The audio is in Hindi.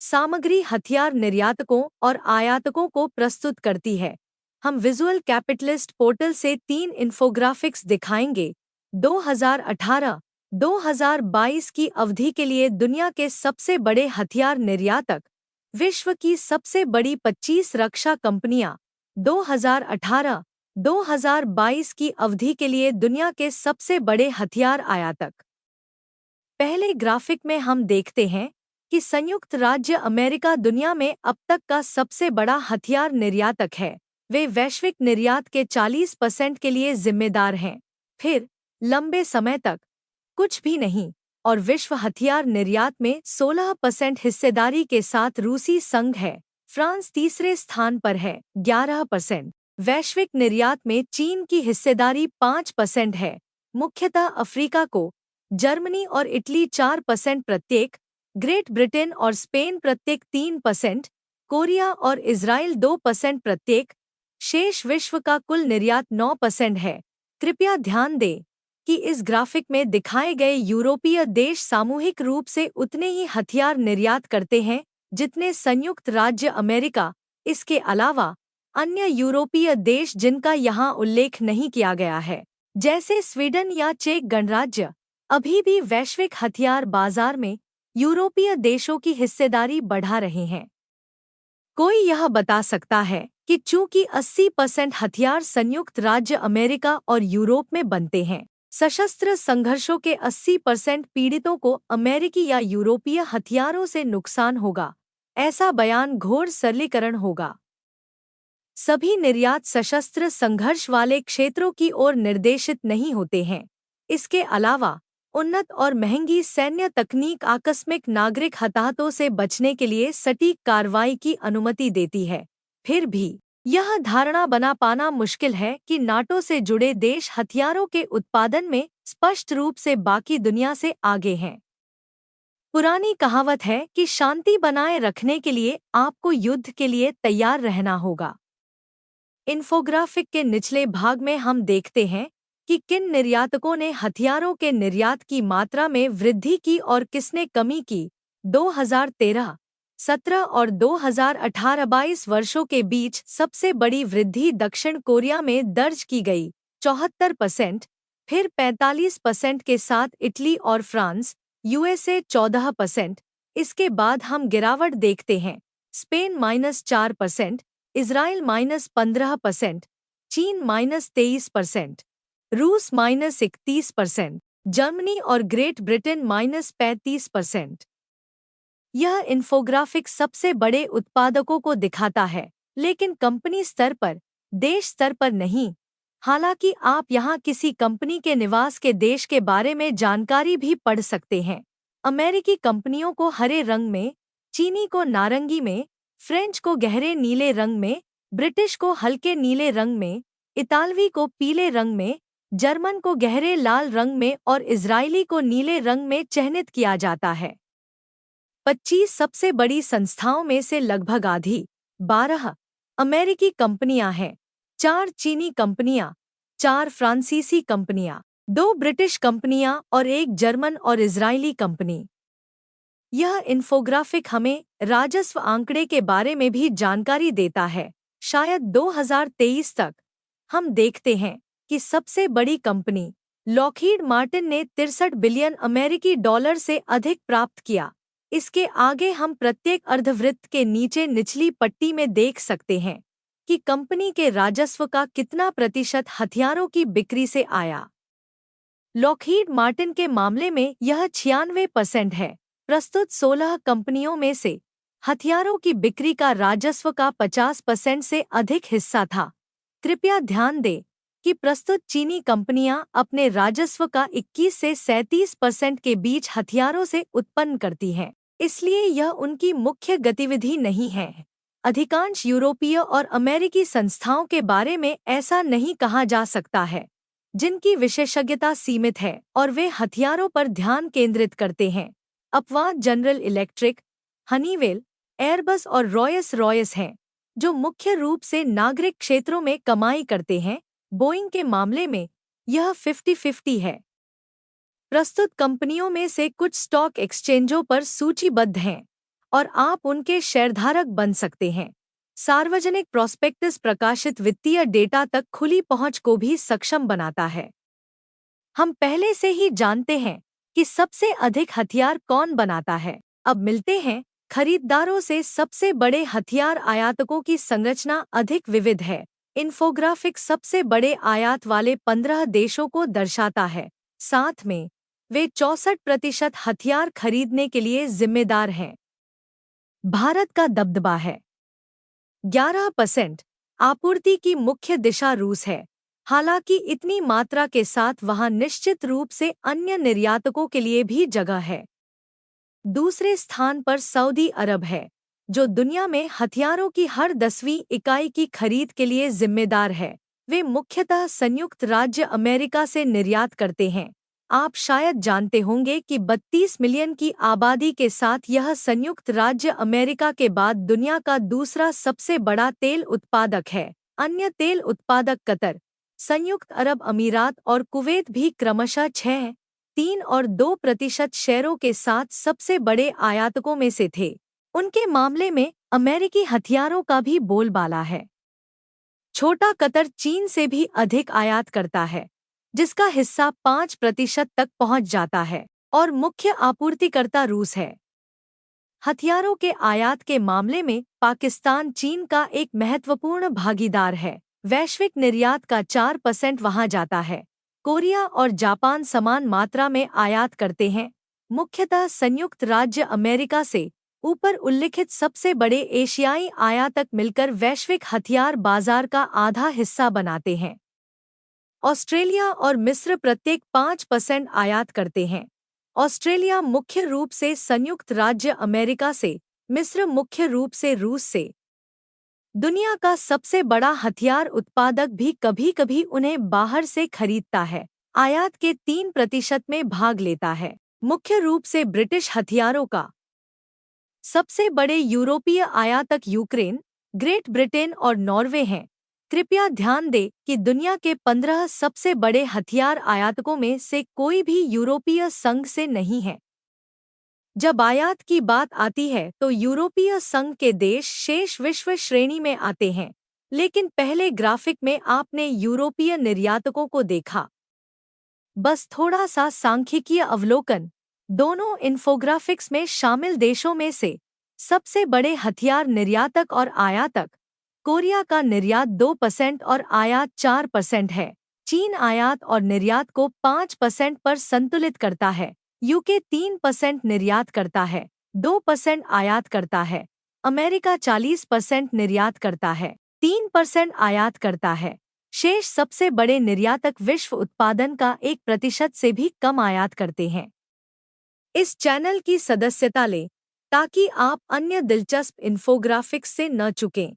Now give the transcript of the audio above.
सामग्री हथियार निर्यातकों और आयातकों को प्रस्तुत करती है। हम विजुअल कैपिटलिस्ट पोर्टल से 3 इन्फोग्राफिक्स दिखाएंगे। 2018-2022 की अवधि के लिए दुनिया के सबसे बड़े हथियार निर्यातक, विश्व की सबसे बड़ी 25 रक्षा कंपनियां। 2018-2022 की अवधि के लिए दुनिया के सबसे बड़े हथियार आयातक। पहले ग्राफिक में हम देखते हैं कि संयुक्त राज्य अमेरिका दुनिया में अब तक का सबसे बड़ा हथियार निर्यातक है। वे वैश्विक निर्यात के 40% के लिए जिम्मेदार हैं। फिर लंबे समय तक कुछ भी नहीं, और विश्व हथियार निर्यात में 16% हिस्सेदारी के साथ रूसी संघ है। फ्रांस तीसरे स्थान पर है, 11%। वैश्विक निर्यात में चीन की हिस्सेदारी 5% है। मुख्यतः अफ्रीका को जर्मनी और इटली 4% प्रत्येक, ग्रेट ब्रिटेन और स्पेन प्रत्येक 3%, कोरिया और इजराइल 2% प्रत्येक। शेष विश्व का कुल निर्यात 9% है। कृपया ध्यान दें कि इस ग्राफिक में दिखाए गए यूरोपीय देश सामूहिक रूप से उतने ही हथियार निर्यात करते हैं जितने संयुक्त राज्य अमेरिका। इसके अलावा अन्य यूरोपीय देश जिनका यहाँ उल्लेख नहीं किया गया है, जैसे स्वीडन या चेक गणराज्य, अभी भी वैश्विक हथियार बाजार में यूरोपीय देशों की हिस्सेदारी बढ़ा रहे हैं। कोई यह बता सकता है कि चूंकि 80% हथियार संयुक्त राज्य अमेरिका और यूरोप में बनते हैं, सशस्त्र संघर्षों के 80% पीड़ितों को अमेरिकी या यूरोपीय हथियारों से नुकसान होगा। ऐसा बयान घोर सरलीकरण होगा। सभी निर्यात सशस्त्र संघर्ष वाले क्षेत्रों की ओर निर्देशित नहीं होते हैं। इसके अलावा उन्नत और महंगी सैन्य तकनीक आकस्मिक नागरिक हताहतों से बचने के लिए सटीक कार्रवाई की अनुमति देती है। फिर भी यह धारणा बना पाना मुश्किल है कि नाटो से जुड़े देश हथियारों के उत्पादन में स्पष्ट रूप से बाकी दुनिया से आगे हैं। पुरानी कहावत है कि शांति बनाए रखने के लिए आपको युद्ध के लिए तैयार रहना होगा। इन्फोग्राफिक के निचले भाग में हम देखते हैं कि किन निर्यातकों ने हथियारों के निर्यात की मात्रा में वृद्धि की और किसने कमी की। 2013-17 और 2018-22 वर्षों के बीच सबसे बड़ी वृद्धि दक्षिण कोरिया में दर्ज की गई, 74%, फिर 45% के साथ इटली और फ्रांस, यूएसए 14%। इसके बाद हम गिरावट देखते हैं, स्पेन -4%, इजराइल -15%, चीन -23%, रूस -31%, जर्मनी और ग्रेट ब्रिटेन -35%। यह इन्फोग्राफिक सबसे बड़े उत्पादकों को दिखाता है, लेकिन कंपनी स्तर पर, देश स्तर पर नहीं। हालांकि आप यहाँ किसी कंपनी के निवास के देश के बारे में जानकारी भी पढ़ सकते हैं। अमेरिकी कंपनियों को हरे रंग में, चीनी को नारंगी में, फ्रेंच को गहरे नीले रंग में, ब्रिटिश को हल्के नीले रंग में, इतालवी को पीले रंग में, जर्मन को गहरे लाल रंग में और इजरायली को नीले रंग में चिह्नित किया जाता है। 25 सबसे बड़ी संस्थाओं में से लगभग आधी, 12 अमेरिकी कंपनियां हैं, 4 चीनी कंपनियां, 4 फ्रांसीसी कंपनियां, 2 ब्रिटिश कंपनियां और 1 जर्मन और इजरायली कंपनी। यह इन्फोग्राफिक हमें राजस्व आंकड़े के बारे में भी जानकारी देता है। शायद 2023 तक हम देखते हैं कि सबसे बड़ी कंपनी लॉकहीड मार्टिन ने 63 बिलियन अमेरिकी डॉलर से अधिक प्राप्त किया। इसके आगे हम प्रत्येक अर्धवृत्त के नीचे निचली पट्टी में देख सकते हैं कि कंपनी के राजस्व का कितना प्रतिशत हथियारों की बिक्री से आया। लॉकहीड मार्टिन के मामले में यह 96% है। प्रस्तुत 16 कंपनियों में से हथियारों की बिक्री का राजस्व का 50% से अधिक हिस्सा था। कृपया ध्यान दें कि प्रस्तुत चीनी कंपनियां अपने राजस्व का 21 से 37% के बीच हथियारों से उत्पन्न करती हैं, इसलिए यह उनकी मुख्य गतिविधि नहीं है। अधिकांश यूरोपीय और अमेरिकी संस्थाओं के बारे में ऐसा नहीं कहा जा सकता है, जिनकी विशेषज्ञता सीमित है और वे हथियारों पर ध्यान केंद्रित करते हैं। अपवाद जनरल इलेक्ट्रिक, हनीवेल, एयरबस और रॉयस रॉयस हैं, जो मुख्य रूप से नागरिक क्षेत्रों में कमाई करते हैं। बोइंग के मामले में यह 50-50 है। प्रस्तुत कंपनियों में से कुछ स्टॉक एक्सचेंजों पर सूचीबद्ध हैं। और आप उनके शेयरधारक बन सकते हैं। सार्वजनिक प्रोस्पेक्टस प्रकाशित वित्तीय डेटा तक खुली पहुंच को भी सक्षम बनाता है। हम पहले से ही जानते हैं कि सबसे अधिक हथियार कौन बनाता है। अब मिलते हैं खरीदारों से। सबसे बड़े हथियार आयातकों की संरचना अधिक विविध है। इन्फोग्राफिक सबसे बड़े आयात वाले 15 देशों को दर्शाता है। साथ में वे 64% हथियार खरीदने के लिए जिम्मेदार हैं। भारत का दबदबा है। 11% आपूर्ति की मुख्य दिशा रूस है। हालांकि इतनी मात्रा के साथ वहां निश्चित रूप से अन्य निर्यातकों के लिए भी जगह है। दूसरे स्थान पर सऊदी अरब है, जो दुनिया में हथियारों की हर 10वीं इकाई की खरीद के लिए जिम्मेदार है। वे मुख्यतः संयुक्त राज्य अमेरिका से निर्यात करते हैं। आप शायद जानते होंगे कि 32 मिलियन की आबादी के साथ यह संयुक्त राज्य अमेरिका के बाद दुनिया का दूसरा सबसे बड़ा तेल उत्पादक है। अन्य तेल उत्पादक कतर, संयुक्त अरब अमीरात और कुवैत भी क्रमशः 6, 3 और 2% शेयरों के साथ सबसे बड़े आयातकों में से थे। उनके मामले में अमेरिकी हथियारों का भी बोलबाला है। छोटा कतर चीन से भी अधिक आयात करता है, जिसका हिस्सा 5% तक पहुंच जाता है, और मुख्य आपूर्तिकर्ता रूस है। हथियारों के आयात के मामले में पाकिस्तान चीन का एक महत्वपूर्ण भागीदार है। वैश्विक निर्यात का 4% वहां जाता है। कोरिया और जापान समान मात्रा में आयात करते हैं, मुख्यतः संयुक्त राज्य अमेरिका से। ऊपर उल्लिखित सबसे बड़े एशियाई आयातक मिलकर वैश्विक हथियार बाजार का आधा हिस्सा बनाते हैं। ऑस्ट्रेलिया और मिस्र प्रत्येक 5% आयात करते हैं। ऑस्ट्रेलिया मुख्य रूप से संयुक्त राज्य अमेरिका से, मिस्र मुख्य रूप से रूस से। दुनिया का सबसे बड़ा हथियार उत्पादक भी कभी-कभी उन्हें बाहर से खरीदता है। आयात के 3% में भाग लेता है, मुख्य रूप से ब्रिटिश हथियारों का। सबसे बड़े यूरोपीय आयातक यूक्रेन, ग्रेट ब्रिटेन और नॉर्वे हैं। कृपया ध्यान दें कि दुनिया के 15 सबसे बड़े हथियार आयातकों में से कोई भी यूरोपीय संघ से नहीं है। जब आयात की बात आती है तो यूरोपीय संघ के देश शेष विश्व श्रेणी में आते हैं, लेकिन पहले ग्राफिक में आपने यूरोपीय निर्यातकों को देखा। बस थोड़ा सा सांख्यिकीय अवलोकन। दोनों इन्फोग्राफिक्स में शामिल देशों में से सबसे बड़े हथियार निर्यातक और आयातक। कोरिया का निर्यात 2% और आयात 4% है। चीन आयात और निर्यात को 5% पर संतुलित करता है। यूके 3% निर्यात करता है, 2% आयात करता है। अमेरिका 40% निर्यात करता है, 3% आयात करता है। शेष सबसे बड़े निर्यातक विश्व उत्पादन का 1% से भी कम आयात करते हैं। इस चैनल की सदस्यता लें ताकि आप अन्य दिलचस्प इन्फोग्राफिक्स से न चूकें।